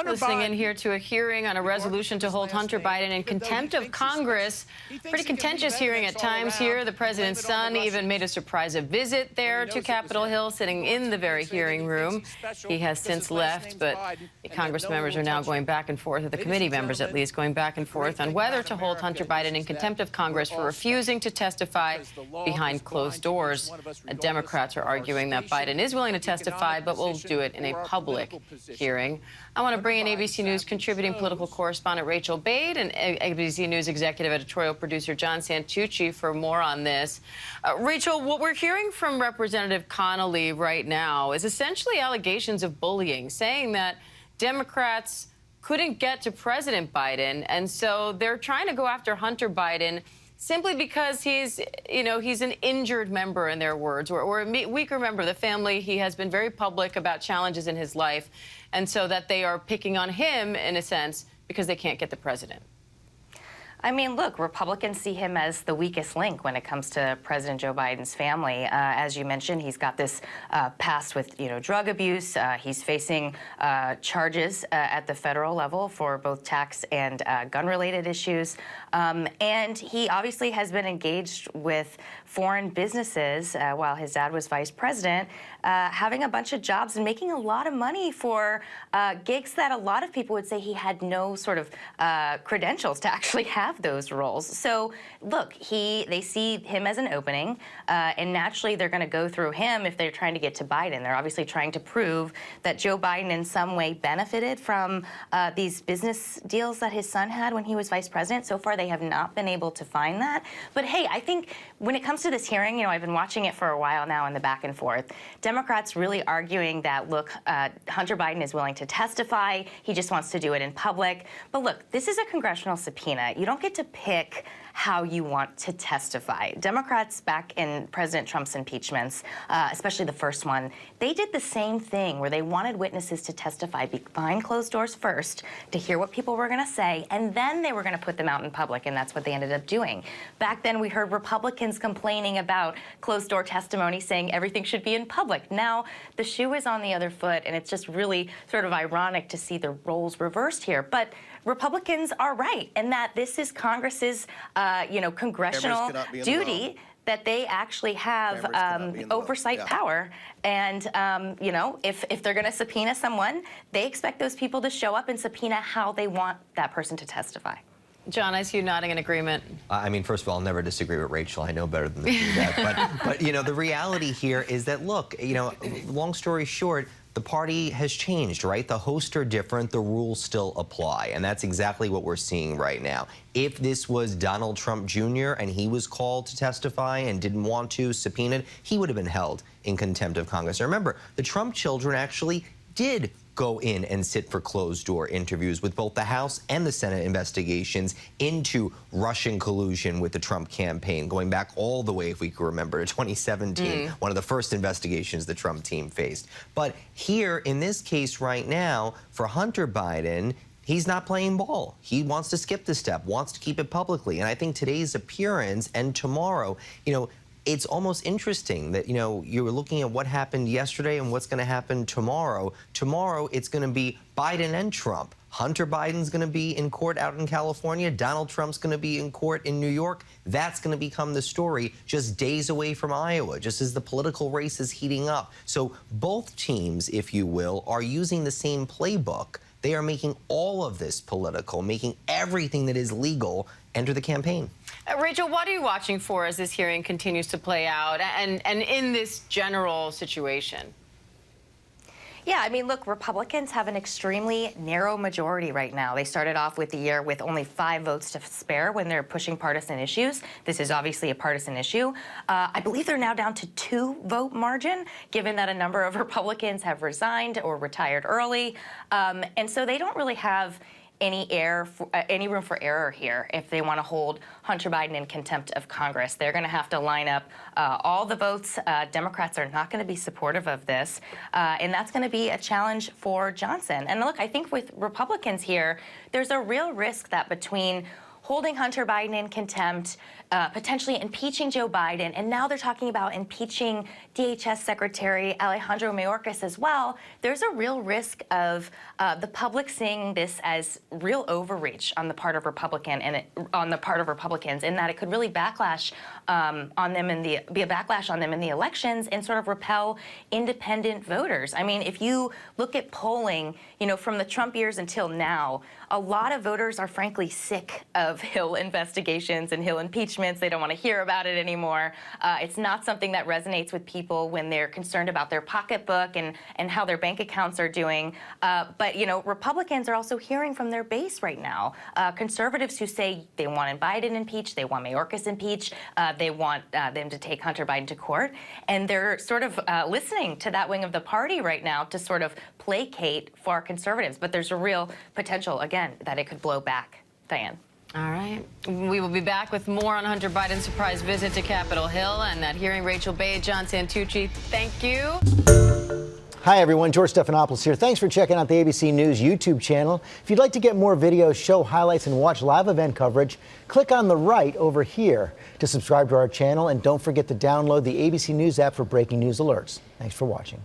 Listening in here to a hearing on a resolution to hold Hunter Biden in contempt of Congress. Pretty contentious hearing at times here. The president's son even made a surprise visit there to Capitol Hill, sitting in the very hearing room. He has since left, but the Congress members are now going back and forth, or the committee members at least, going back and forth on whether to hold Hunter Biden in contempt of Congress for refusing to testify behind closed doors. Democrats are arguing that Biden is willing to testify, but will do it in a public hearing. I want to bring in ABC News contributing political correspondent Rachel Bade and ABC News executive editorial producer John Santucci for more on this. Rachel, what we're hearing from Representative Connolly right now is essentially allegations of bullying, saying that Democrats couldn't get to President Biden, and so they're trying to go after Hunter Biden simply because he's an injured member, in their words, or a weaker member of the family. He has been very public about challenges in his life, and so that they are picking on him, in a sense, because they can't get the president. I mean, look, Republicans see him as the weakest link when it comes to President Joe Biden's family. As you mentioned, he's got this past with, drug abuse. He's facing charges at the federal level for both tax and gun-related issues. And he obviously has been engaged with foreign businesses while his dad was vice president, having a bunch of jobs and making a lot of money for gigs that a lot of people would say he had no sort of credentials to actually have those roles. So look, they see him as an opening, and naturally they're going to go through him if they're trying to get to Biden. They're obviously trying to prove that Joe Biden in some way benefited from these business deals that his son had when he was vice president. So far, they have not been able to find that. But hey, I think when it comes to this hearing, I've been watching it for a while now in the back and forth. Democrats really arguing that, look, Hunter Biden is willing to testify. He just wants to do it in public. But look, this is a congressional subpoena. You don't get to pick how you want to testify. Democrats back in President Trump's impeachments, especially the first one, they did the same thing where they wanted witnesses to testify behind closed doors first to hear what people were going to say, and then they were going to put them out in public, and that's what they ended up doing. Back then, we heard Republicans complaining about closed-door testimony, saying everything should be in public. Now, the shoe is on the other foot, and it's just really sort of ironic to see the roles reversed here. But Republicans are right in that this is Congress's, congressional duty that they actually have oversight power. And, if they're going to subpoena someone, they expect those people to show up and subpoena how they want that person to testify. John, I see you nodding in agreement. I mean, first of all, I'll never disagree with Rachel. I know better than to do that. But the reality here is that, look, long story short, the party has changed, right? The hosts are different. The rules still apply. And that's exactly what we're seeing right now. If this was Donald Trump Jr. and he was called to testify and didn't want to, subpoenaed, he would have been held in contempt of Congress. And remember, the Trump children actually did go in and sit for closed-door interviews with both the House and the Senate investigations into Russian collusion with the Trump campaign, going back all the way, if we can remember, to 2017, one of the first investigations the Trump team faced. But here, in this case right now, for Hunter Biden, he's not playing ball. He wants to skip the step, wants to keep it publicly. And I think today's appearance and tomorrow, it's almost interesting that, you're looking at what happened yesterday and what's going to happen tomorrow. Tomorrow, it's going to be Biden and Trump. Hunter Biden's going to be in court out in California. Donald Trump's going to be in court in New York. That's going to become the story just days away from Iowa, just as the political race is heating up. So both teams, if you will, are using the same playbook. They are making all of this political, making everything that is legal enter the campaign. Rachel, what are you watching for as this hearing continues to play out and in this general situation? Yeah, I mean, look, Republicans have an extremely narrow majority right now. They started off with the year with only 5 votes to spare when they're pushing partisan issues. This is obviously a partisan issue. I believe they're now down to 2-vote margin, given that a number of Republicans have resigned or retired early. And so they don't really have any room for error here if they want to hold Hunter Biden in contempt of Congress. They're going to have to line up all the votes. Democrats are not going to be supportive of this, and that's going to be a challenge for Johnson. And look, I think with Republicans here, there's a real risk that between holding Hunter Biden in contempt, potentially impeaching Joe Biden, and now they're talking about impeaching DHS Secretary Alejandro Mayorkas as well. There's a real risk of the public seeing this as real overreach on the part of Republicans, in that it could really backlash on them be a backlash on them in the elections and sort of repel independent voters. I mean, if you look at polling, from the Trump years until now, a lot of voters are frankly sick of Hill investigations and Hill impeachments. They don't want to hear about it anymore. It's not something that resonates with people when they're concerned about their pocketbook and how their bank accounts are doing. But Republicans are also hearing from their base right now. Conservatives who say they want Biden impeached, they want Mayorkas impeached, they want them to take Hunter Biden to court. And they're sort of listening to that wing of the party right now to sort of placate far conservatives. But there's a real potential, again, that it could blow back. Diane. All right. We will be back with more on Hunter Biden's surprise visit to Capitol Hill and that hearing. Rachel Bay, John Santucci, thank you. Hi, everyone. George Stephanopoulos here. Thanks for checking out the ABC News YouTube channel. If you'd like to get more videos, show highlights, and watch live event coverage, click on the right over here to subscribe to our channel. And don't forget to download the ABC News app for breaking news alerts. Thanks for watching.